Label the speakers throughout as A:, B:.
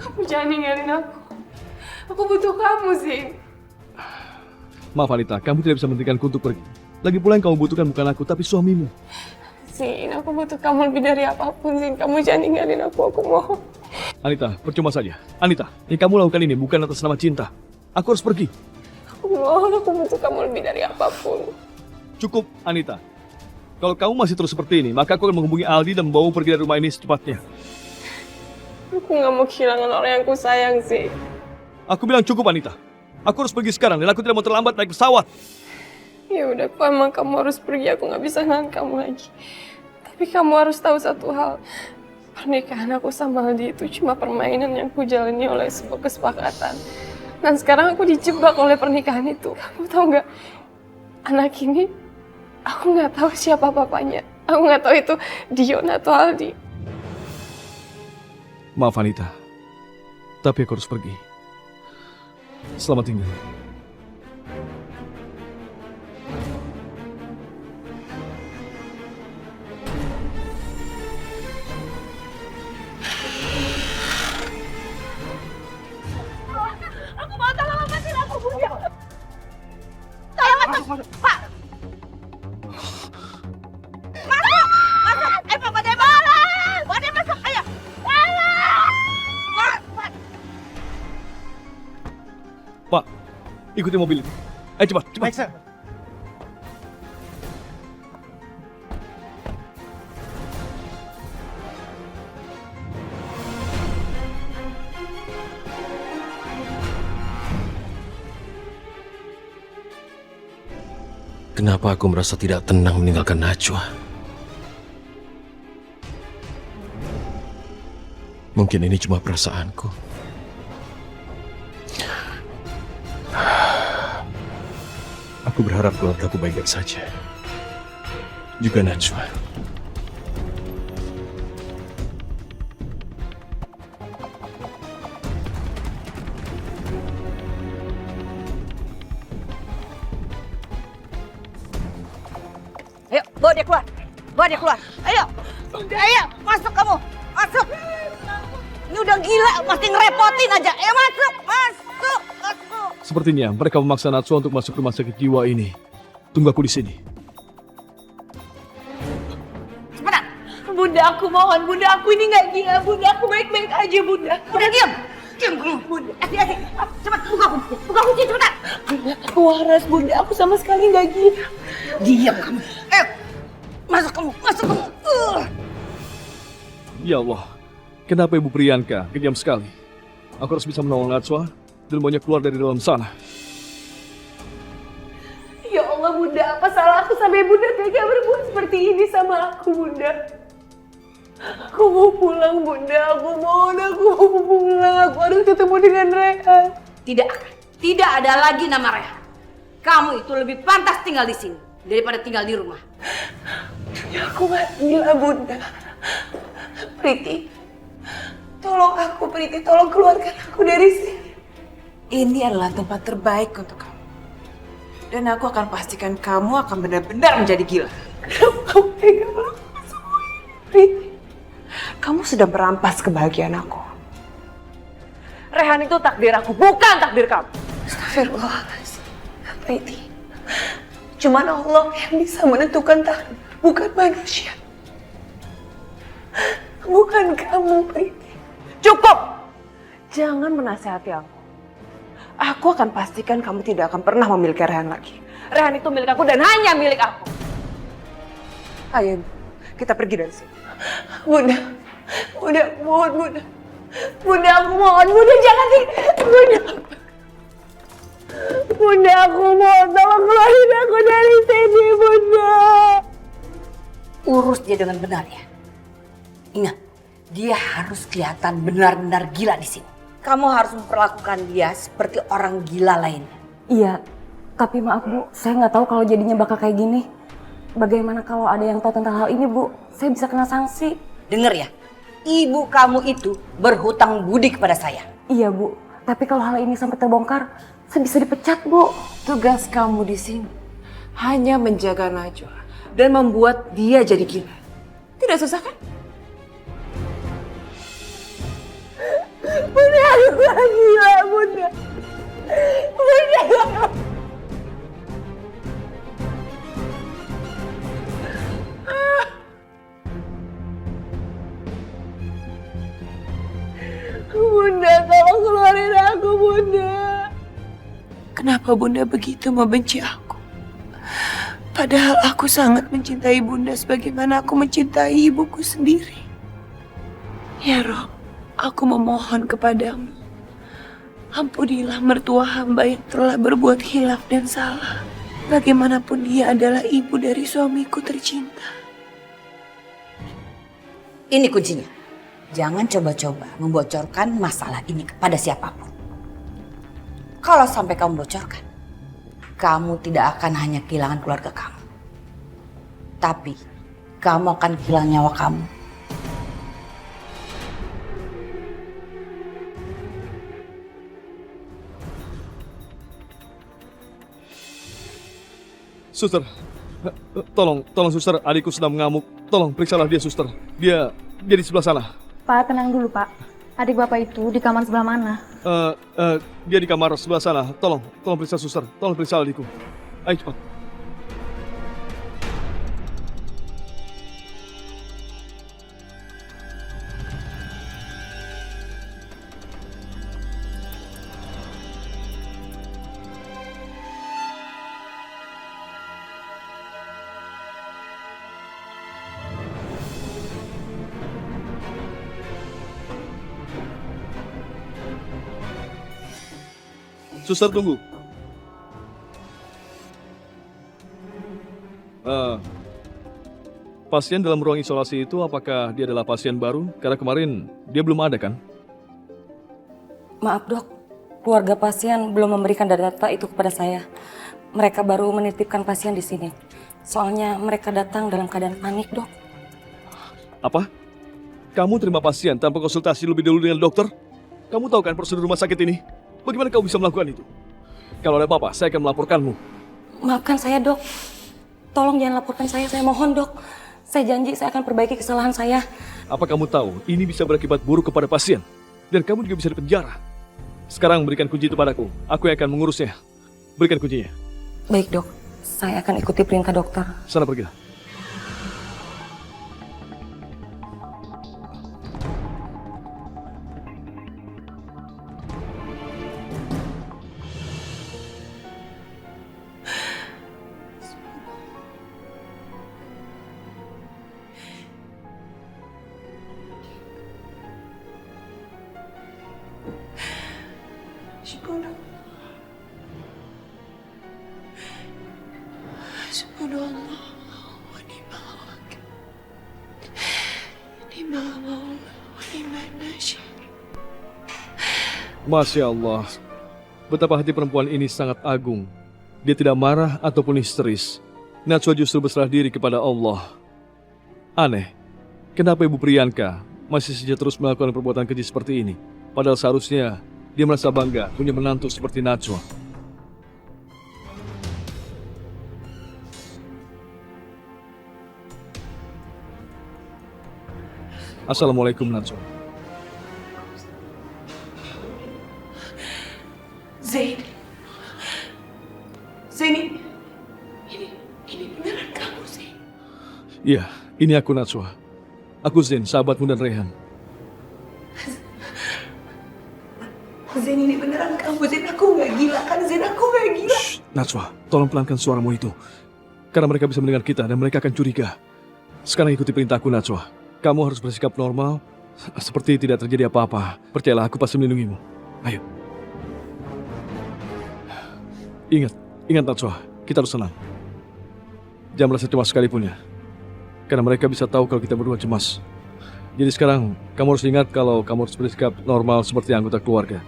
A: Kamu jangan ninggalin aku. Aku butuh kamu, Zin.
B: Maaf Anita, kamu tidak bisa menghentikanku untuk pergi. Lagi pula yang kamu butuhkan bukan aku, tapi suamimu.
A: Zin, aku butuh kamu lebih dari apapun, Zin. Kamu jangan ninggalin aku mohon.
B: Anita, percuma saja. Anita, yang kamu lakukan ini bukan atas nama cinta. Aku harus pergi.
A: Aku mohon, aku butuh kamu lebih dari apapun.
B: Cukup, Anita. Kalau kamu masih terus seperti ini, maka aku akan menghubungi Aldi dan membawamu pergi dari rumah ini secepatnya.
A: Aku gak mau kehilangan orang yang aku sayang, Zin.
B: Aku bilang cukup, Anita. Aku harus pergi sekarang dan aku tidak mau terlambat naik pesawat.
A: Ya udah, kok emang kamu harus pergi, aku gak bisa nahan kamu lagi. Tapi kamu harus tahu satu hal. Pernikahan aku sama Aldi itu cuma permainan yang aku jalani oleh sebuah kesepakatan. Dan sekarang aku dijebak oleh pernikahan itu. Kamu tahu gak, anak ini, aku gak tahu siapa bapaknya. Aku gak tahu itu Dion atau Aldi.
B: Maaf, Anita. Tapi aku harus pergi. Selamat tinggal.
C: Aku mau tolong lepasin aku, Bunda. Tolong masuk, Pak. Masuk, masuk. Pak, badai bola. Badai masuk, ayo.
B: Pak, ikuti mobil itu. Ayo cepat, cepat.
D: Baik, Sir.
E: Kenapa aku merasa tidak tenang meninggalkan Najwa? Mungkin ini cuma perasaanku. Aku berharap keluargaku baik-baik saja. Juga Najwa.
C: Ayo, bawa dia keluar. Bawa dia keluar. Ayo. Ayo, masuk kamu. Masuk. Ini udah gila, masih ngerepotin aja. Ayo masuk, masuk, masuk.
B: Sepertinya mereka memaksa Najwa untuk masuk rumah sakit jiwa ini. Tunggu aku di sini.
C: Cepetan.
A: Bunda, aku mohon. Bunda, aku ini gak gila. Bunda, aku baik-baik aja, Bunda.
C: Udah diam. Diam kamu. Bunda, asyik. Cepat, buka kunci. Buka kunci, cepetan.
A: Bunda, aku waras, Bunda. Aku sama sekali gak gila.
C: Diam kamu. Ayo. Masuk kamu, masuk kamu.
B: Ya Allah, kenapa Ibu Priyanka kejam sekali? Aku harus bisa menolong Najwa dan maunya keluar dari dalam sana.
A: Ya Allah, Bunda. Apa salah aku sampai Bunda tega berbuat seperti ini sama aku, Bunda? Aku mau pulang, Bunda. Aku mau pulang. Aku harus ketemu dengan Rehan.
C: Tidak akan. Tidak ada lagi nama Rehan. Kamu itu lebih pantas tinggal di sini daripada tinggal di rumah.
A: Aku gak gila, Bunda. Priti, tolong aku, Priti. Tolong keluarkan aku dari sini.
F: Ini adalah tempat terbaik untuk kamu. Dan aku akan pastikan kamu akan benar-benar menjadi gila.
A: Kamu tega melakukan semua ini, Priti.
F: Kamu sudah merampas kebahagiaan aku. Rehan itu takdir aku, bukan takdir kamu.
A: Astagfirullahaladzim. Priti, cuman Allah yang bisa menentukan takdir, bukan manusia. Bukan kamu, Priti.
F: Cukup! Jangan menasihati aku. Aku akan pastikan kamu tidak akan pernah memiliki Rehan lagi. Rehan itu milik aku dan hanya milik aku. Ayo, kita pergi dari sini.
A: Bunda, Bunda, mohon, Bunda. Bunda, aku mohon. Bunda, jangan Bunda. Bunda, aku mohon. Tolong keluarin aku dari sini, Bunda.
C: Urus dia dengan benar ya. Ingat, dia harus kelihatan benar-benar gila di sini. Kamu harus memperlakukan dia seperti orang gila lainnya.
G: Iya, tapi maaf Bu, saya nggak tahu kalau jadinya bakal kayak gini. Bagaimana kalau ada yang tahu tentang hal ini Bu? Saya bisa kena sanksi.
C: Dengar ya, ibu kamu itu berhutang budi kepada saya.
G: Iya Bu, tapi kalau hal ini sampai terbongkar, saya bisa dipecat Bu.
F: Tugas kamu di sini hanya menjaga Najwa dan membuat dia jadi gila. Tidak susah kan?
A: Bunda,
D: Kenapa Bunda begitu membenci aku? Padahal aku sangat mencintai Bunda sebagaimana aku mencintai ibuku sendiri. Ya Rob, aku memohon kepadamu. Ampunilah mertua hamba yang telah berbuat khilaf dan salah. Bagaimanapun dia adalah ibu dari suamiku tercinta.
C: Ini kuncinya. Jangan coba-coba membocorkan masalah ini kepada siapapun. Kalau sampai kamu bocorkan, kamu tidak akan hanya kehilangan keluarga kamu. Tapi kamu akan kehilangan nyawa kamu.
B: Suster, tolong suster, adikku sedang mengamuk. Tolong periksalah dia, suster. Dia di sebelah sana.
G: Pak, tenang dulu, Pak. Adik Bapak itu di kamar sebelah mana?
B: Dia di kamar sebelah sana. Tolong periksa, suster. Tolong periksa adikku. Ayo cepat. Suster, tunggu. Pasien dalam ruang isolasi itu apakah dia adalah pasien baru? Karena kemarin dia belum ada kan?
G: Maaf dok, keluarga pasien belum memberikan data itu kepada saya. Mereka baru menitipkan pasien di sini. Soalnya mereka datang dalam keadaan panik dok.
B: Apa? Kamu terima pasien tanpa konsultasi lebih dulu dengan dokter? Kamu tahu kan prosedur rumah sakit ini? Bagaimana kamu bisa melakukan itu? Kalau ada apa-apa, saya akan melaporkanmu.
G: Maafkan saya dok. Tolong jangan laporkan saya mohon dok. Saya janji saya akan perbaiki kesalahan saya.
B: Apa kamu tahu ini bisa berakibat buruk kepada pasien? Dan kamu juga bisa dipenjara. Sekarang berikan kunci itu padaku. Aku yang akan mengurusnya. Berikan kuncinya.
G: Baik dok, saya akan ikuti perintah dokter.
B: Sana pergilah.
D: Subhanallah wa ni'mal wakil. Ni'mal maula wa ni'mal nasir.
B: Masya Allah, betapa hati perempuan ini sangat agung. Dia tidak marah ataupun histeris. Najwa justru berserah diri kepada Allah. Aneh, kenapa Ibu Priyanka masih saja terus melakukan perbuatan keji seperti ini? Padahal seharusnya dia merasa bangga punya menantu seperti Najwa. Assalamualaikum Najwa.
D: Zain, ini beneran kamu, Zain?
B: Iya, ini aku Najwa. Aku Zain, sahabatmu dan Rehan.
D: Zain, ini beneran kamu, Zain. Aku nggak gila kan, Zain? Aku nggak gila.
B: Shh, Najwa, tolong pelankan suaramu itu. Karena mereka bisa mendengar kita dan mereka akan curiga. Sekarang ikuti perintahku Najwa. Kamu harus bersikap normal, seperti tidak terjadi apa-apa. Percayalah, aku pasti melindungimu. Ayo. Ingat Najwa, kita harus senang. Jangan merasa cemas sekalipun ya. Karena mereka bisa tahu kalau kita berdua cemas. Jadi sekarang, kamu harus ingat kalau kamu harus bersikap normal seperti anggota keluarga.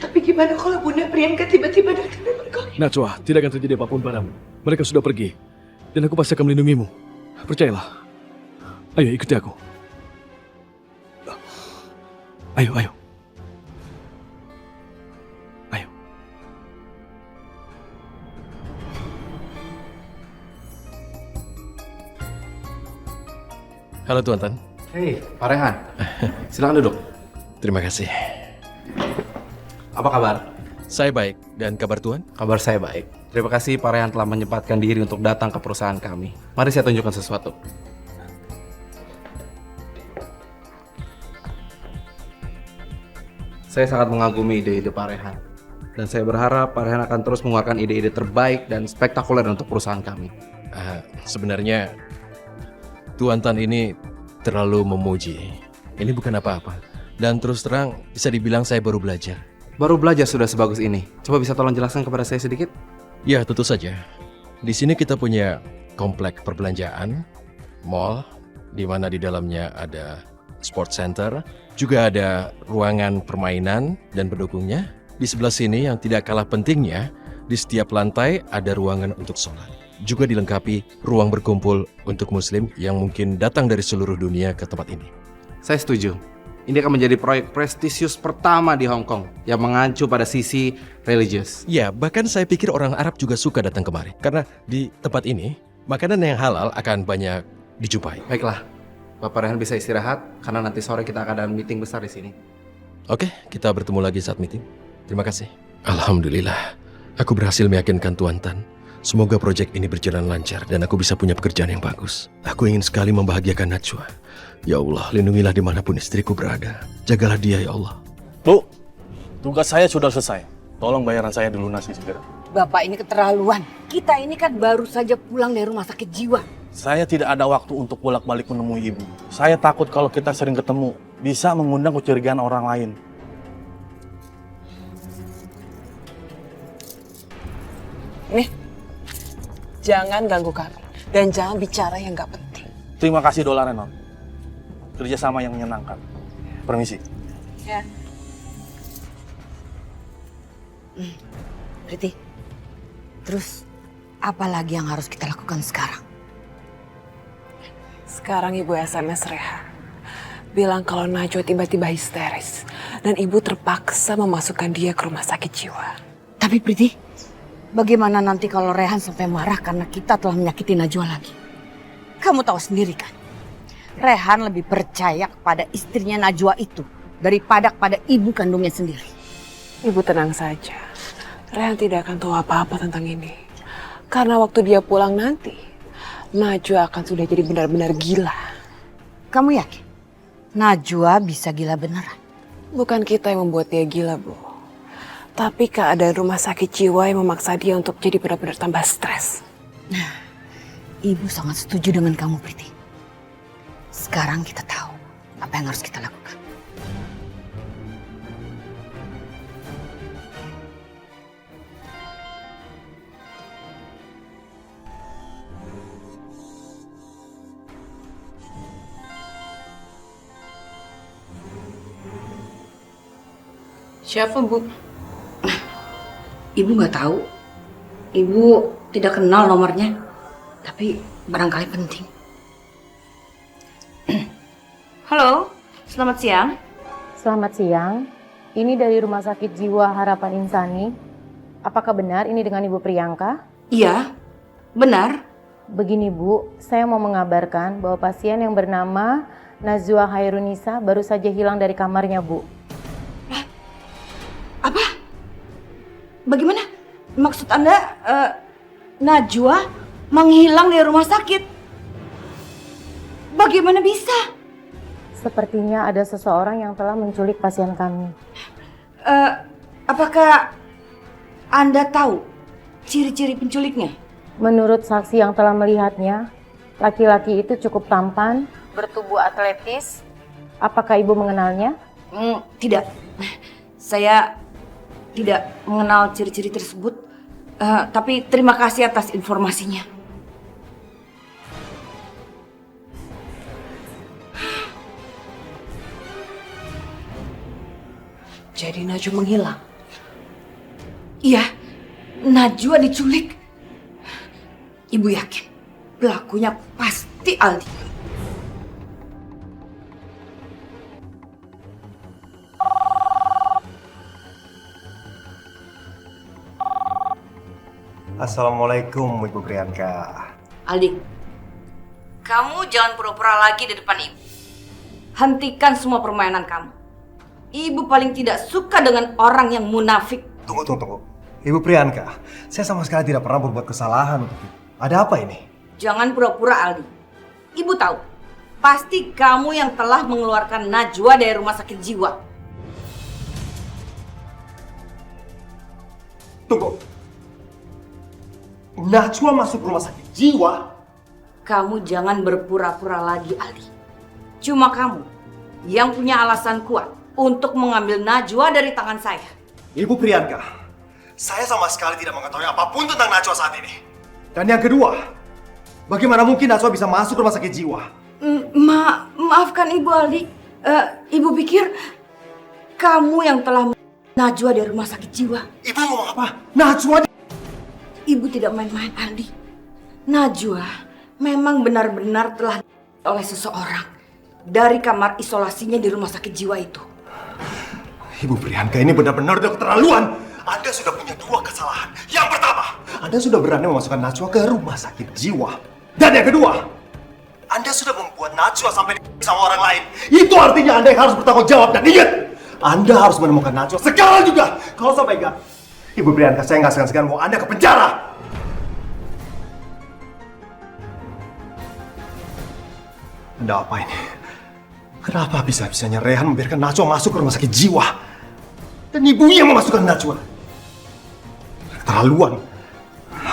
D: Tapi gimana kalau Bunda Priyanka tiba-tiba datang dan pergi?
B: Najwa, tidak akan terjadi apapun padamu. Mereka sudah pergi. Dan aku pasti akan melindungimu. Percayalah. Ayo, ikuti aku. Ayo. Ayo.
E: Halo Tuan Tan.
H: Hei, Pak Rehan. Silakan duduk.
E: Terima kasih.
H: Apa kabar?
E: Saya baik. Dan kabar Tuan?
H: Kabar saya baik. Terima kasih Pak Rehan telah menyempatkan diri untuk datang ke perusahaan kami. Mari saya tunjukkan sesuatu. Saya sangat mengagumi ide-ide Pak Rehan. Dan saya berharap Pak Rehan akan terus mengeluarkan ide-ide terbaik dan spektakuler untuk perusahaan kami.
E: Sebenarnya Tuan Tan ini terlalu memuji. Ini bukan apa-apa. Dan terus terang bisa dibilang saya baru belajar.
H: Baru belajar sudah sebagus ini. Coba bisa tolong jelaskan kepada saya sedikit?
E: Ya, tentu saja. Di sini kita punya komplek perbelanjaan, mall, di mana di dalamnya ada sport center, juga ada ruangan permainan dan pendukungnya. Di sebelah sini yang tidak kalah pentingnya, di setiap lantai ada ruangan untuk sholat. Juga dilengkapi ruang berkumpul untuk muslim yang mungkin datang dari seluruh dunia ke tempat ini.
H: Saya setuju. Ini akan menjadi proyek prestisius pertama di Hong Kong yang mengacu pada sisi religius.
E: Ya, bahkan saya pikir orang Arab juga suka datang kemari. Karena di tempat ini, makanan yang halal akan banyak dijumpai.
H: Baiklah, Bapak Rehan bisa istirahat karena nanti sore kita akan ada meeting besar di sini.
E: Oke, kita bertemu lagi saat meeting. Terima kasih. Alhamdulillah, aku berhasil meyakinkan Tuan Tan. Semoga proyek ini berjalan lancar dan aku bisa punya pekerjaan yang bagus. Aku ingin sekali membahagiakan Najwa. Ya Allah, lindungilah dimanapun istriku berada. Jagalah dia ya Allah.
I: Bu, tugas saya sudah selesai. Tolong bayaran saya dilunasi segera.
C: Bapak ini keterlaluan. Kita ini kan baru saja pulang dari rumah sakit jiwa.
I: Saya tidak ada waktu untuk bolak-balik menemui ibu. Saya takut kalau kita sering ketemu, bisa mengundang kecurigaan orang lain.
F: Nih, jangan ganggu kami. Dan jangan bicara yang gak penting.
I: Terima kasih Dola Renon. Kerjasama yang menyenangkan. Permisi.
F: Ya.
C: Priti, terus apa lagi yang harus kita lakukan sekarang?
F: Sekarang ibu SMS Rehan. Bilang kalau Najwa tiba-tiba histeris. Dan ibu terpaksa memasukkan dia ke rumah sakit jiwa.
C: Tapi Priti, bagaimana nanti kalau Rehan sampai marah karena kita telah menyakiti Najwa lagi? Kamu tahu sendiri kan? Rehan lebih percaya kepada istrinya Najwa itu daripada kepada ibu kandungnya sendiri.
F: Ibu tenang saja. Rehan tidak akan tahu apa-apa tentang ini. Karena waktu dia pulang nanti, Najwa akan sudah jadi benar-benar gila.
C: Kamu yakin? Najwa bisa gila beneran?
F: Bukan kita yang membuat dia gila, Bu. Tapi keadaan rumah sakit jiwa yang memaksa dia untuk jadi benar-benar tambah stres.
C: Nah, ibu sangat setuju dengan kamu, Priti. Sekarang kita tahu apa yang harus kita lakukan.
D: Siapa, Bu?
C: Ibu nggak tahu. Ibu tidak kenal nomornya. Tapi barangkali penting.
J: Halo, selamat siang.
G: Selamat siang. Ini dari Rumah Sakit Jiwa Harapan Insani. Apakah benar ini dengan Ibu Priyanka?
J: Iya, benar.
G: Begini Bu, saya mau mengabarkan bahwa pasien yang bernama Najwa Hairunisa baru saja hilang dari kamarnya Bu.
J: Apa? Bagaimana? Maksud Anda, Najwa menghilang dari rumah sakit? Bagaimana bisa?
G: Sepertinya ada seseorang yang telah menculik pasien kami.
J: Apakah Anda tahu ciri-ciri penculiknya?
G: Menurut saksi yang telah melihatnya, laki-laki itu cukup tampan, bertubuh atletis. Apakah Ibu mengenalnya?
J: Tidak. Saya tidak mengenal ciri-ciri tersebut. Tapi terima kasih atas informasinya.
F: Jadi Najwa menghilang?
J: Iya, Najwa diculik. Ibu yakin pelakunya pasti Aldi.
K: Assalamualaikum Ibu Priyanka.
J: Aldi, kamu jangan pura-pura lagi di depan ibu. Hentikan semua permainan kamu. Ibu paling tidak suka dengan orang yang munafik.
K: Tunggu. Ibu Priyanka, saya sama sekali tidak pernah berbuat kesalahan untuk Ibu. Ada apa ini?
J: Jangan pura-pura, Aldi. Ibu tahu, pasti kamu yang telah mengeluarkan Najwa dari rumah sakit jiwa.
K: Tunggu. Najwa masuk rumah sakit jiwa?
J: Kamu jangan berpura-pura lagi, Ali. Cuma kamu yang punya alasan kuat untuk mengambil Najwa dari tangan saya.
K: Ibu Priyanka, saya sama sekali tidak mengetahui apapun tentang Najwa saat ini. Dan yang kedua, bagaimana mungkin Najwa bisa masuk rumah sakit jiwa?
J: Maafkan Ibu Ali. Ibu pikir kamu yang telah Najwa dari rumah sakit jiwa.
K: Ibu ngomong apa? Najwa?
J: Ibu tidak main-main, Ali. Najwa memang benar-benar telah oleh seseorang dari kamar isolasinya di rumah sakit jiwa itu.
K: Ibu Priyanka, ini benar-benar udah keterlaluan. Anda sudah punya dua kesalahan. Yang pertama, Anda sudah berani memasukkan Najwa ke rumah sakit jiwa. Dan yang kedua, Anda sudah membuat Najwa sampai sama orang lain. Itu artinya Anda yang harus bertanggung jawab. Dan ingat, Anda harus menemukan Najwa sekarang juga. Kalau sampai enggak, Ibu Priyanka, saya nggak segan-segan mau Anda ke penjara. Anda apa ini? Kenapa bisa-bisanya Rehan membiarkan Najwa masuk ke rumah sakit jiwa? Dan ibunya memasukkan Najwa. Keterlaluan.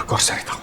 K: Aku harus cari tahu.